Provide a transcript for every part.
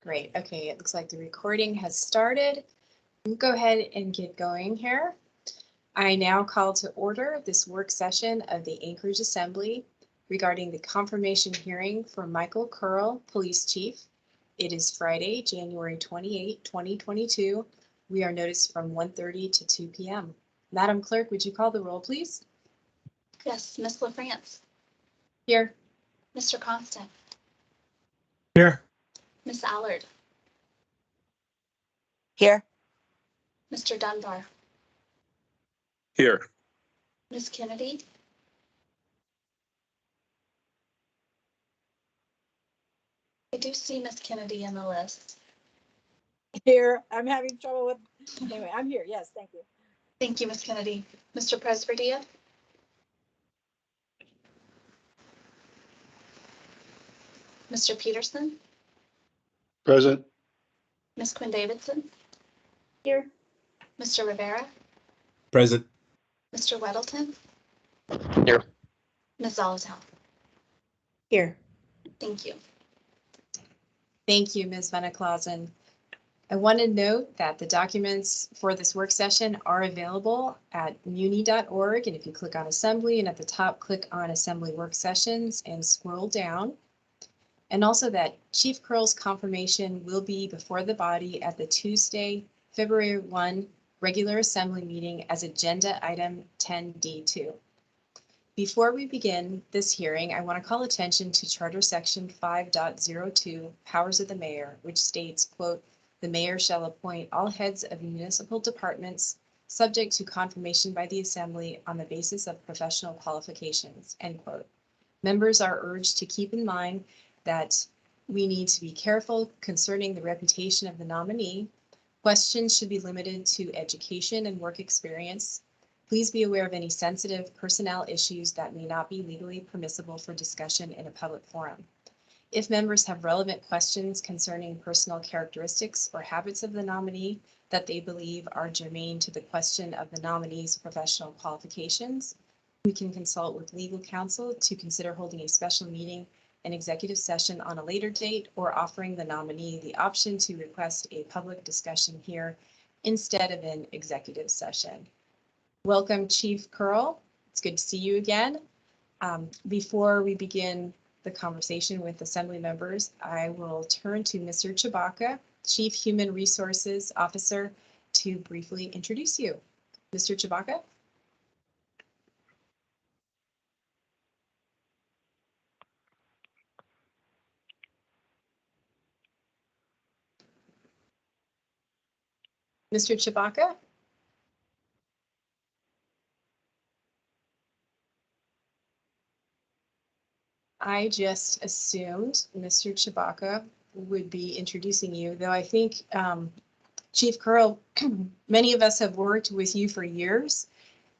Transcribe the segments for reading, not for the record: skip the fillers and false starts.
Great. Okay, it looks like the recording has started. We'll go ahead and get going here. I now call to order this work session of the Anchorage Assembly regarding the confirmation hearing for Michael Kerle, Police Chief. It is Friday, January 28, 2022. We are noticed from 1:30 to 2 p.m. Madam Clerk, would you call the roll, please? Yes, Ms. LaFrance. Here. Mr. Constant. Here. Ms. Allard. Here. Mr. Dunbar. Here. Ms. Kennedy. I do see Ms. Kennedy in the list. Here. I'm having trouble with, anyway, I'm here. Yes, thank you. Thank you, Ms. Kennedy. Mr. Presverdia. Mr. Peterson. Present. Ms. Quinn Davidson. Here. Mr. Rivera. Present. Mr. Weddleton. Here. Ms. Zolotown. Here. Thank you. Thank you, Ms. Venneklausen. I want to note that the documents for this work session are available at muni.org, and if you click on Assembly and at the top click on Assembly Work Sessions and scroll down. And also that Chief Kerle's confirmation will be before the body at the Tuesday, February 1 regular Assembly meeting as agenda item 10D2. Before we begin this hearing, I want to call attention to Charter Section 5.02, Powers of the Mayor, which states, quote, "The mayor shall appoint all heads of municipal departments subject to confirmation by the Assembly on the basis of professional qualifications," end quote. Members are urged to keep in mind that we need to be careful concerning the reputation of the nominee. Questions should be limited to education and work experience. Please be aware of any sensitive personnel issues that may not be legally permissible for discussion in a public forum. If members have relevant questions concerning personal characteristics or habits of the nominee that they believe are germane to the question of the nominee's professional qualifications, we can consult with legal counsel to consider holding a special meeting, an executive session on a later date, or offering the nominee the option to request a public discussion here instead of an executive session. Welcome, Chief Kerle. It's good to see you again. Before we begin the conversation with Assembly members, I will turn to Mr. Chewbacca, Chief Human Resources Officer, to briefly introduce you. Mr. Chewbacca. Mr. Chewbacca? I just assumed Mr. Chewbacca would be introducing you, though I think Chief Kerle, many of us have worked with you for years,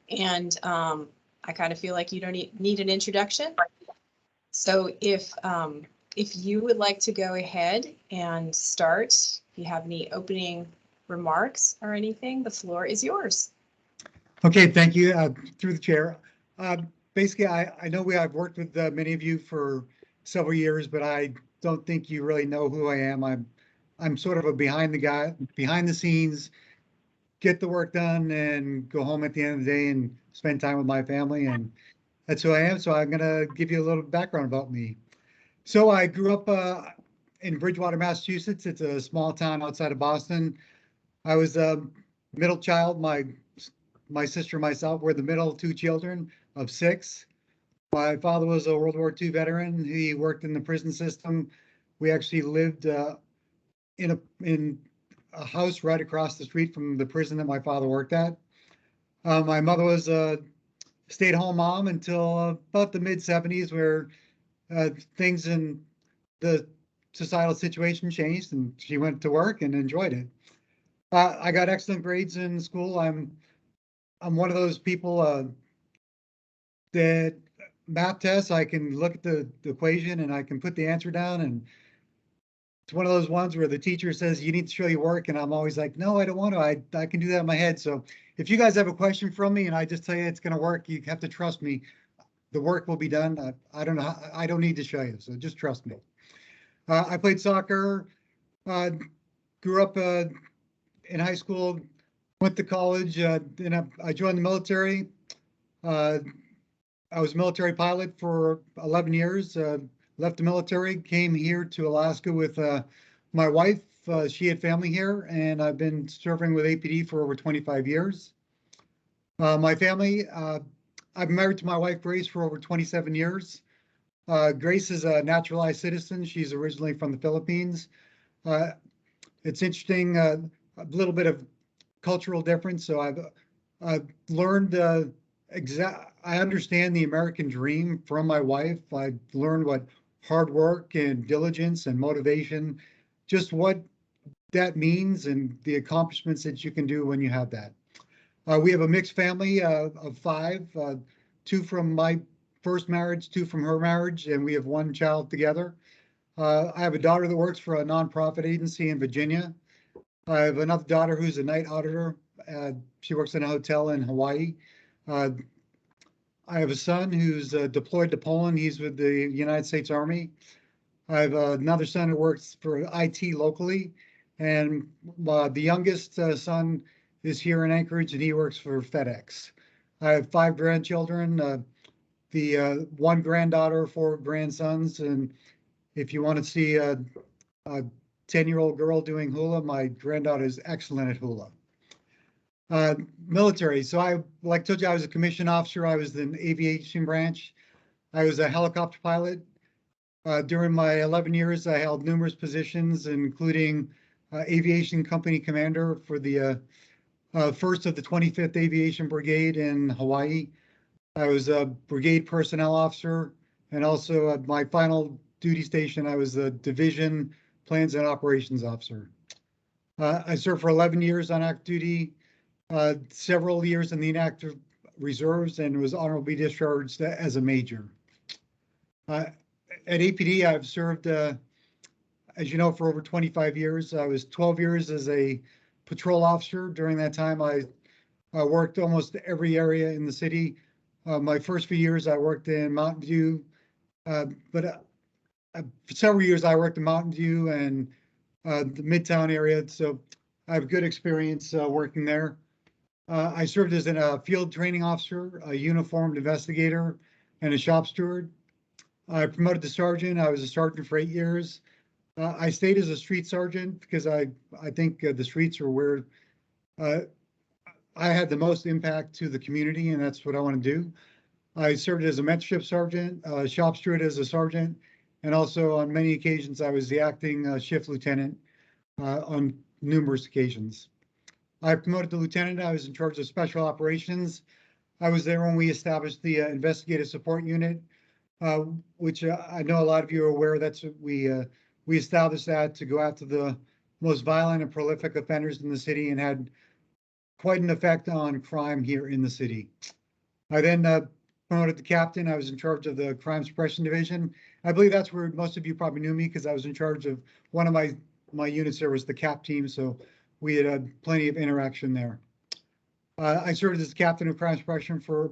and I kind of feel like you don't need an introduction. So if you would like to go ahead and start, if you have any opening remarks or anything, the floor is yours. Okay, thank you. Through the chair. Basically, I know I've worked with many of you for several years, but I don't think you really know who I am. I'm sort of a behind the scenes, get the work done and go home at the end of the day and spend time with my family, and that's who I am. So I'm gonna give you a little background about me. So I grew up in Bridgewater, Massachusetts. It's a small town outside of Boston. I was a middle child. My sister and myself were the middle two children of 6. My father was a World War II veteran. He worked in the prison system. We actually lived in a house right across the street from the prison that my father worked at. My mother was a stay-at-home mom until about the mid-70s, where things in the societal situation changed, and she went to work and enjoyed it. I got excellent grades in school. I'm one of those people that math tests, I can look at the equation and I can put the answer down, and it's one of those ones where the teacher says you need to show your work, and I'm always like, no, I don't want to. I can do that in my head. So if you guys have a question from me and I just tell you it's going to work, you have to trust me. The work will be done. I don't know. I don't need to show you, so just trust me. I played soccer Grew up in high school, went to college, then I joined the military. I was a military pilot for 11 years, left the military, came here to Alaska with my wife. She had family here, and I've been serving with APD for over 25 years. My family, I've been married to my wife, Grace, for over 27 years. Grace is a naturalized citizen. She's originally from the Philippines. It's interesting, a little bit of cultural difference. So I've learned I understand the American dream from my wife. I've learned what hard work and diligence and motivation, just what that means and the accomplishments that you can do when you have that. We have a mixed family of 5, 2 from my first marriage, 2 from her marriage, and we have 1 child together. I have a daughter that works for a nonprofit agency in Virginia. I have another daughter who's a night auditor. She works in a hotel in Hawaii. I have a son who's deployed to Poland. He's with the United States Army. I have another son who works for IT locally. And the youngest son is here in Anchorage, and he works for FedEx. I have 5 grandchildren, the 1 granddaughter, 4 grandsons. And if you want to see a 10-year-old girl doing hula, my granddaughter is excellent at hula. Military. So like I told you, I was a commissioned officer. I was in the aviation branch. I was a helicopter pilot. During my 11 years, I held numerous positions, including aviation company commander for the 1st of the 25th Aviation Brigade in Hawaii. I was a brigade personnel officer, and also at my final duty station, I was the division plans and operations officer. I served for 11 years on active duty, several years in the inactive reserves, and was honorably discharged as a major. At APD, I've served, as you know, for over 25 years. I was 12 years as a patrol officer. During that time, I worked almost every area in the city. My first few years, I worked in Mountain View, but for several years, I worked in Mountain View and the Midtown area. So I have good experience working there. I served as a field training officer, a uniformed investigator, and a shop steward. I promoted to sergeant. I was a sergeant for 8 years. I stayed as a street sergeant because I think the streets are where I had the most impact to the community, and that's what I want to do. I served as a mentorship sergeant, shop steward as a sergeant, and also on many occasions I was the acting shift lieutenant on numerous occasions. I promoted to lieutenant. I was in charge of special operations. I was there when we established the investigative support unit, which I know a lot of you are aware. That's what we established that to go after the most violent and prolific offenders in the city, and had quite an effect on crime here in the city. I then promoted to captain. I was in charge of the crime suppression division. I believe that's where most of you probably knew me, because I was in charge of one of my units. There was the CAP team, so we had plenty of interaction there. I served as captain of crime suppression for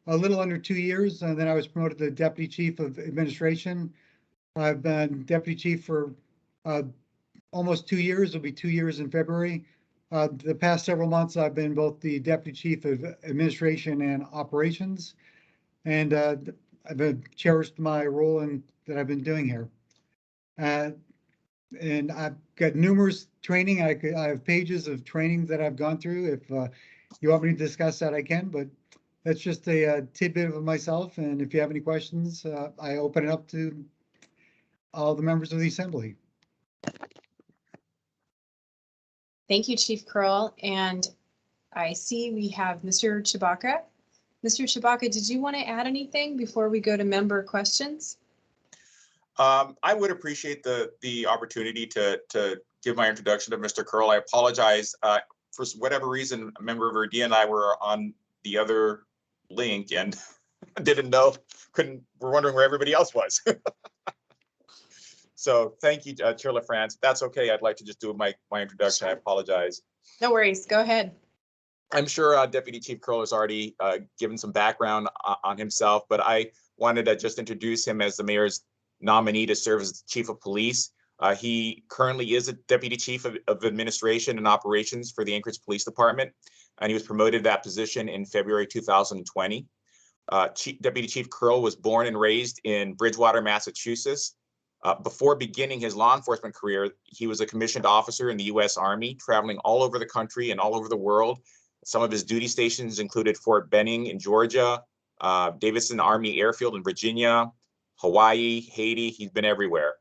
a little under 2 years, and then I was promoted to deputy chief of administration. I've been deputy chief for almost 2 years. It'll be 2 years in February. The past several months, I've been both the deputy chief of administration and operations, and I've cherished my role that I've been doing here. And I've got numerous training. I have pages of training that I've gone through. If you want me to discuss that, I can, but that's just a tidbit of myself. And if you have any questions, I open it up to all the members of the assembly. Thank you, Chief Kerle. And I see we have Mr. Chewbacca. Mr. Chewbacca, did you want to add anything before we go to member questions? I would appreciate the opportunity to give my introduction to Mr. Kerle. I apologize. For whatever reason, a member of Verdia and I were on the other link and didn't know, we're wondering where everybody else was. So thank you, Chair LaFrance. That's okay. I'd like to just do my introduction. I apologize. No worries. Go ahead. I'm sure Deputy Chief Kerle has already given some background on himself, but I wanted to just introduce him as the mayor's nominee to serve as chief of police. He currently is a Deputy Chief of Administration and Operations for the Anchorage Police Department, and he was promoted to that position in February 2020. Deputy Chief Kerle was born and raised in Bridgewater, Massachusetts. Before beginning his law enforcement career, he was a commissioned officer in the U.S. Army, traveling all over the country and all over the world. Some of his duty stations included Fort Benning in Georgia, Davidson Army Airfield in Virginia, Hawaii, Haiti. He's been everywhere.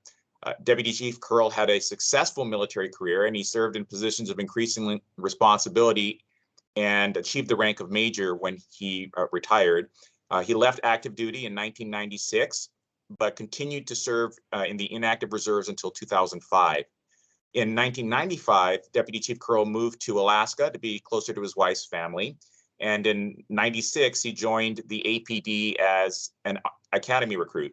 Deputy Chief Kerle had a successful military career, and he served in positions of increasing responsibility and achieved the rank of major when he retired. He left active duty in 1996, but continued to serve in the inactive reserves until 2005. In 1995, Deputy Chief Kerle moved to Alaska to be closer to his wife's family. And in 96, he joined the APD as an academy recruit.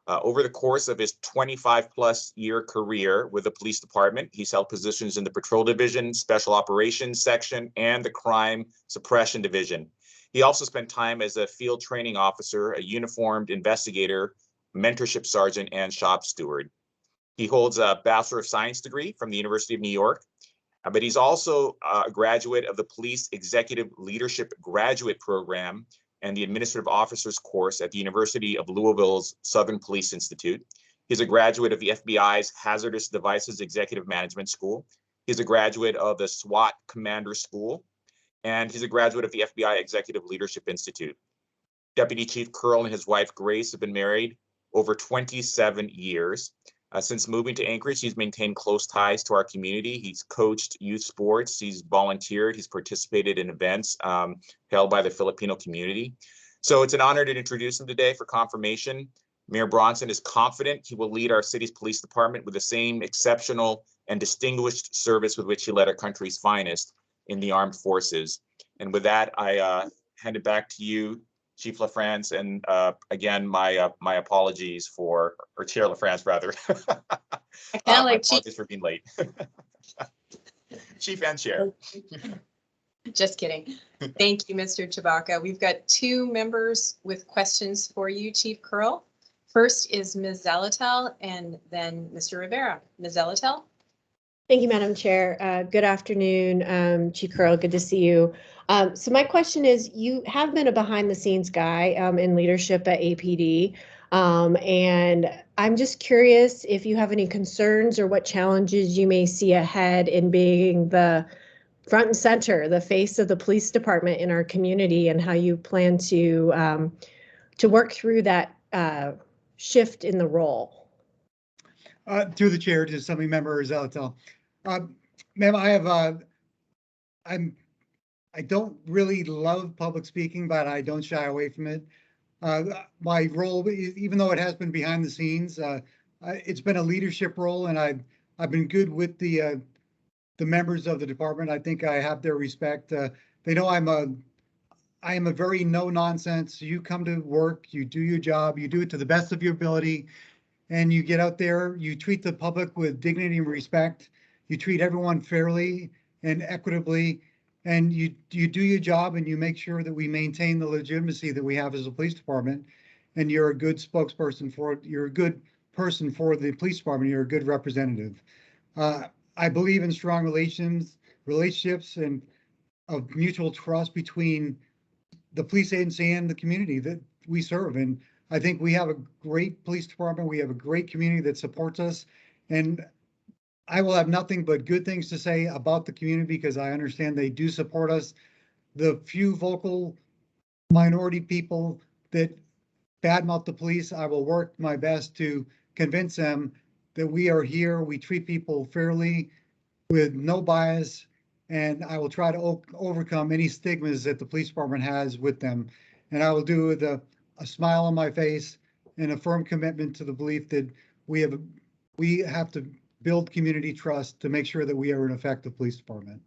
Over the course of his 25-plus year career with the police department, he's held positions in the Patrol Division, Special Operations Section, and the Crime Suppression Division. He also spent time as a field training officer, a uniformed investigator, mentorship sergeant, and shop steward. He holds a Bachelor of Science degree from the University of New York, but he's also a graduate of the Police Executive Leadership Graduate Program and the Administrative Officers course at the University of Louisville's Southern Police Institute. He's a graduate of the FBI's Hazardous Devices Executive Management School. He's a graduate of the SWAT Commander School, and he's a graduate of the FBI Executive Leadership Institute. Deputy Chief Kerle and his wife Grace have been married over 27 years. Since moving to Anchorage, he's maintained close ties to our community. He's coached youth sports, he's volunteered, he's participated in events held by the Filipino community. So it's an honor to introduce him today for confirmation. Mayor Bronson is confident he will lead our city's police department with the same exceptional and distinguished service with which he led our country's finest in the armed forces. And with that, I hand it back to you, Chief LaFrance, and again, my apologies for, or Chair LaFrance rather. I kind of like Chief. Apologies for being late. Chief and Chair. Just kidding. Thank you, Mr. Chewbacca. We've got two members with questions for you, Chief Kerle. First is Ms. Zalatel and then Mr. Rivera. Ms. Zalatel? Thank you, Madam Chair. Good afternoon, Chief Kerle. Good to see you. So my question is, you have been a behind-the-scenes guy in leadership at APD, and I'm just curious if you have any concerns or what challenges you may see ahead in being the front and center, the face of the police department in our community, and how you plan to work through that shift in the role. Through the chair to Assembly Member Zalatel. Ma'am, I don't really love public speaking, but I don't shy away from it. My role, even though it has been behind the scenes, it's been a leadership role, and I've been good with the members of the department. I think I have their respect. They know I am a very no nonsense. You come to work, you do your job, you do it to the best of your ability, and you get out there, you treat the public with dignity and respect. You treat everyone fairly and equitably, and you do your job, and you make sure that we maintain the legitimacy that we have as a police department. And you're a good spokesperson you're a good person for the police department. You're a good representative. I believe in strong relationships and of mutual trust between the police agency and the community that we serve. And I think we have a great police department. We have a great community that supports us. And I will have nothing but good things to say about the community because I understand they do support us. The few vocal minority people that badmouth the police, I will work my best to convince them that we are here, we treat people fairly with no bias, and I will try to overcome any stigmas that the police department has with them. And I will do it with a smile on my face and a firm commitment to the belief that we have to build community trust to make sure that we are an effective police department.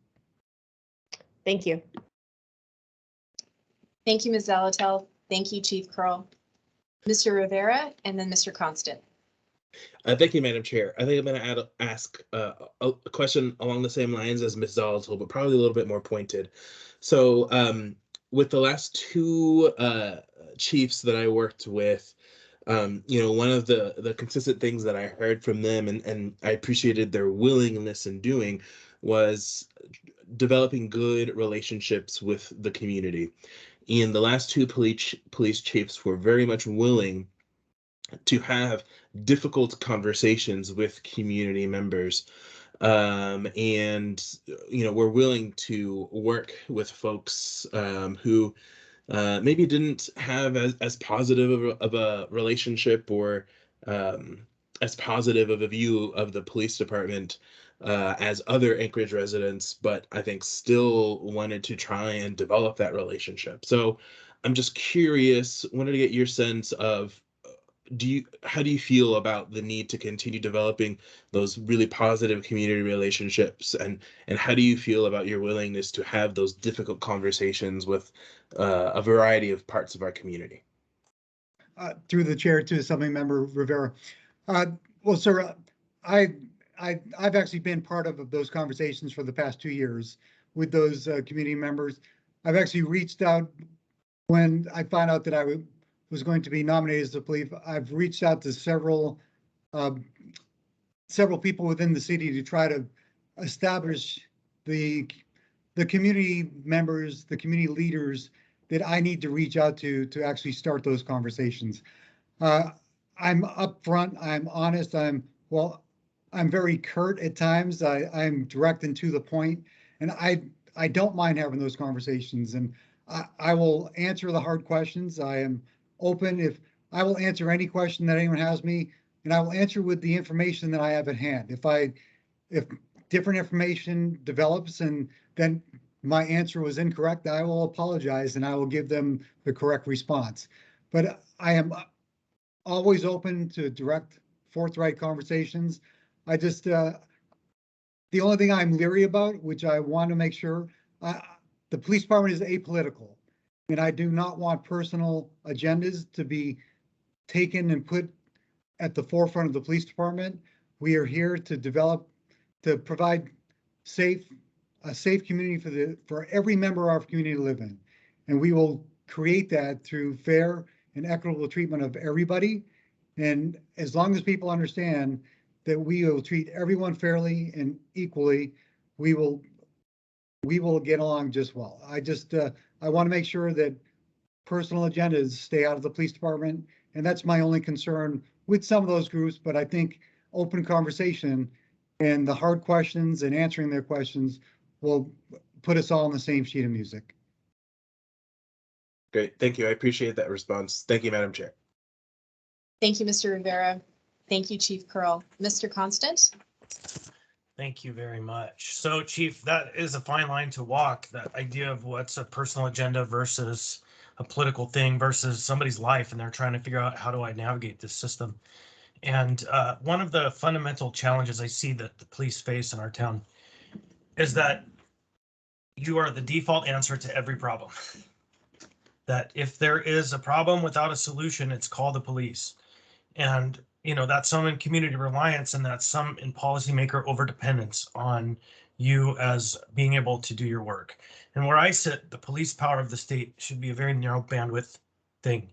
Thank you. Thank you, Ms. Zalatel. Thank you, Chief Kerle. Mr. Rivera and then Mr. Constant. Thank you, Madam Chair. I think I'm going to ask a question along the same lines as Ms. Zalatel, but probably a little bit more pointed. So with the last two chiefs that I worked with, One of the consistent things that I heard from them, and I appreciated their willingness in doing, was developing good relationships with the community. And the last two police chiefs were very much willing to have difficult conversations with community members, and we're willing to work with folks who maybe didn't have as positive of a relationship, or as positive of a view of the police department as other Anchorage residents, but I think still wanted to try and develop that relationship. So I'm just curious, wanted to get your sense of, how do you feel about the need to continue developing those really positive community relationships, and how do you feel about your willingness to have those difficult conversations with a variety of parts of our community? Through the chair to Assembly Member Rivera. Well, sir, I've actually been part of those conversations for the past 2 years with those community members. I've actually reached out when I found out that I was going to be nominated as the police. I've reached out to several people within the city to try to establish the community members, the community leaders that I need to reach out to actually start those conversations. I'm upfront, I'm honest, I'm very curt at times. I'm direct and to the point, and I don't mind having those conversations, and I will answer the hard questions. I am open. I will answer any question that anyone has me, and I will answer with the information that I have at hand. If different information develops and then my answer was incorrect, I will apologize and I will give them the correct response. But I am always open to direct, forthright conversations. I just, the only thing I'm leery about, which I want to make sure, the police department is apolitical, and I do not want personal agendas to be taken and put at the forefront of the police department. We are here to provide a safe community for every member of our community to live in. And we will create that through fair and equitable treatment of everybody. And as long as people understand that we will treat everyone fairly and equally, we will get along just well. I want to make sure that personal agendas stay out of the police department. And that's my only concern with some of those groups. But I think open conversation and the hard questions and answering their questions will put us all on the same sheet of music. Great, thank you. I appreciate that response. Thank you, Madam Chair. Thank you, Mr. Rivera. Thank you, Chief Kerle. Mr. Constant? Thank you very much. So, Chief, that is a fine line to walk, that idea of what's a personal agenda versus a political thing versus somebody's life, and they're trying to figure out, how do I navigate this system? And one of the fundamental challenges I see that the police face in our town is that you are the default answer to every problem. That if there is a problem without a solution, it's call the police. And, that's some in community reliance, and that's some in policymaker overdependence on you as being able to do your work. And where I sit, the police power of the state should be a very narrow bandwidth thing.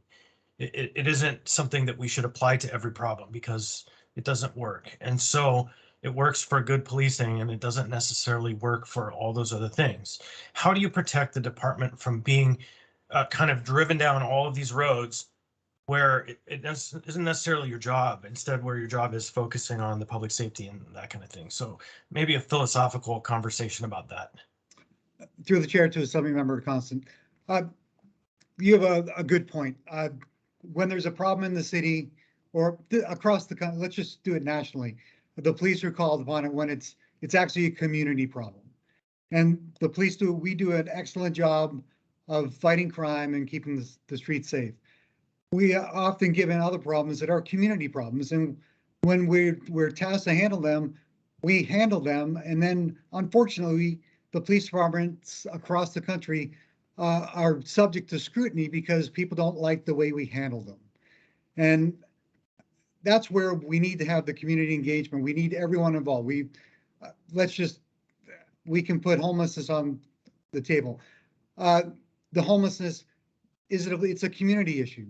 It isn't something that we should apply to every problem, because it doesn't work. And so it works for good policing, and it doesn't necessarily work for all those other things. How do you protect the department from being kind of driven down all of these roads where it isn't necessarily your job, instead where your job is focusing on the public safety and that kind of thing? So maybe a philosophical conversation about that. Through the chair to Assembly Member Constant, you have a good point. When there's a problem in the city or across the country, let's just do it nationally, the police are called upon it when it's actually a community problem. And the police we do an excellent job of fighting crime and keeping the streets safe. We are often given other problems that are community problems, and when we're tasked to handle them, we handle them. And then unfortunately, the police departments across the country are subject to scrutiny because people don't like the way we handle them. And that's where we need to have the community engagement. We need everyone involved. We can put homelessness on the table. The homelessness it's a community issue.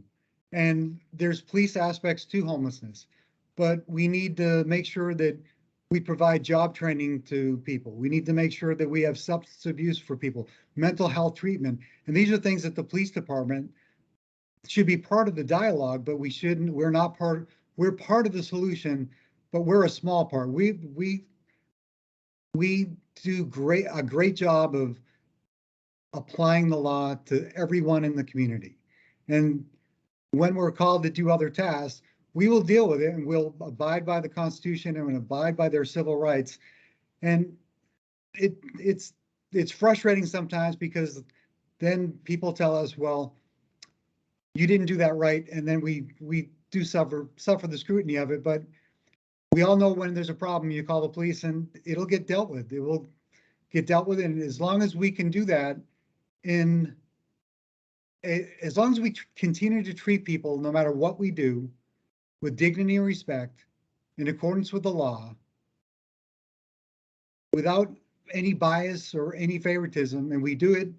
And there's police aspects to homelessness, but we need to make sure that we provide job training to people. We need to make sure that we have substance abuse for people, mental health treatment. And these are things that the police department should be part of the dialogue, but we're not we're part of the solution, but we're a small part. We do a great job of applying the law to everyone in the community. And when we're called to do other tasks, we will deal with it and we'll abide by the Constitution and abide by their civil rights. And it's frustrating sometimes because then people tell us, well, you didn't do that right. And then we do suffer the scrutiny of it. But we all know when there's a problem, you call the police and it'll get dealt with. It will get dealt with. And as long as we can do that as long as we continue to treat people, no matter what we do, with dignity and respect, in accordance with the law, without any bias or any favoritism, and we do it,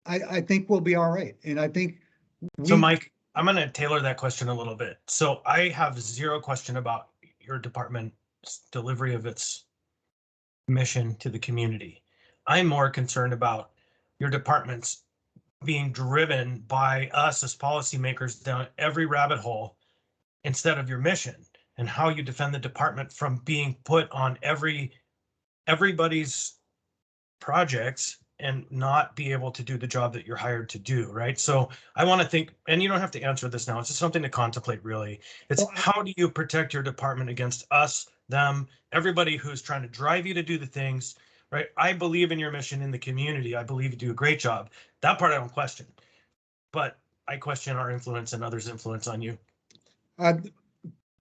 I think we'll be all right. And I think So Mike, I'm going to tailor that question a little bit. So I have zero question about your department's delivery of its mission to the community. I'm more concerned about your department's being driven by us as policymakers down every rabbit hole instead of your mission, and how you defend the department from being put on everybody's projects and not be able to do the job that you're hired to do, right? So I want to think, and you don't have to answer this now, it's just something to contemplate really. It's how do you protect your department against us, them, everybody who's trying to drive you to do the things, right? I believe in your mission in the community. I believe you do a great job. That part I don't question, but I question our influence and others' influence on you.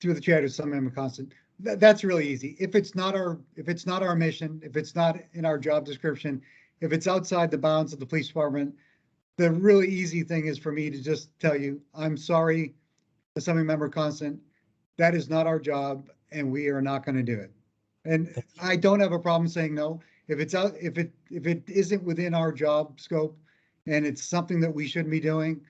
Through the chair to some member constant, that's really easy. If it's not our mission, if it's not in our job description, if it's outside the bounds of the police department, the really easy thing is for me to just tell you, I'm sorry, Assembly Member Constant, that is not our job and we are not going to do it. And I don't have a problem saying no. If it isn't within our job scope and it's something that we shouldn't be doing,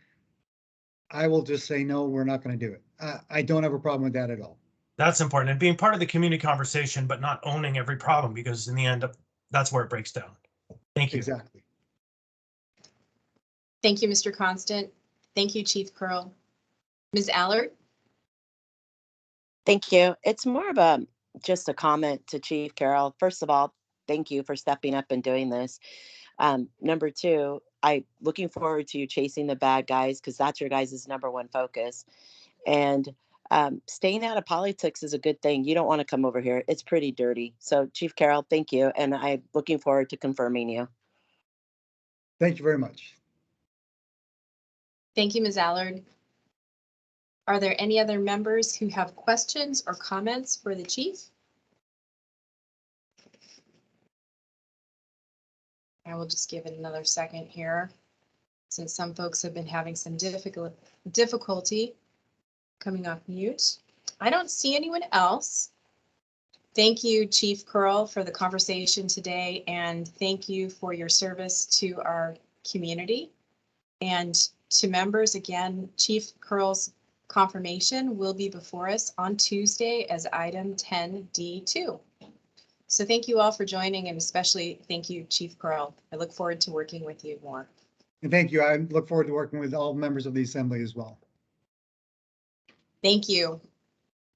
I will just say, no, we're not going to do it. I don't have a problem with that at all. That's important, and being part of the community conversation, but not owning every problem, because in the end, that's where it breaks down. Thank you. Exactly. Thank you, Mr. Constant. Thank you, Chief Kerle. Ms. Allard? Thank you. It's more of just a comment to Chief Kerle. First of all, thank you for stepping up and doing this. Number two, I'm looking forward to you chasing the bad guys, because that's your guys' #1 focus. And staying out of politics is a good thing. You don't want to come over here. It's pretty dirty. So Chief Kerle, thank you. And I'm looking forward to confirming you. Thank you very much. Thank you, Ms. Allard. Are there any other members who have questions or comments for the chief? I will just give it another second here, since some folks have been having some difficulty coming off mute. I don't see anyone else. Thank you, Chief Kerle, for the conversation today, and thank you for your service to our community. And to members, again, Chief Kerle's confirmation will be before us on Tuesday as item 10D2. So thank you all for joining, and especially thank you, Chief Kerle. I look forward to working with you more. And thank you. I look forward to working with all members of the Assembly as well. Thank you.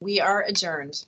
We are adjourned.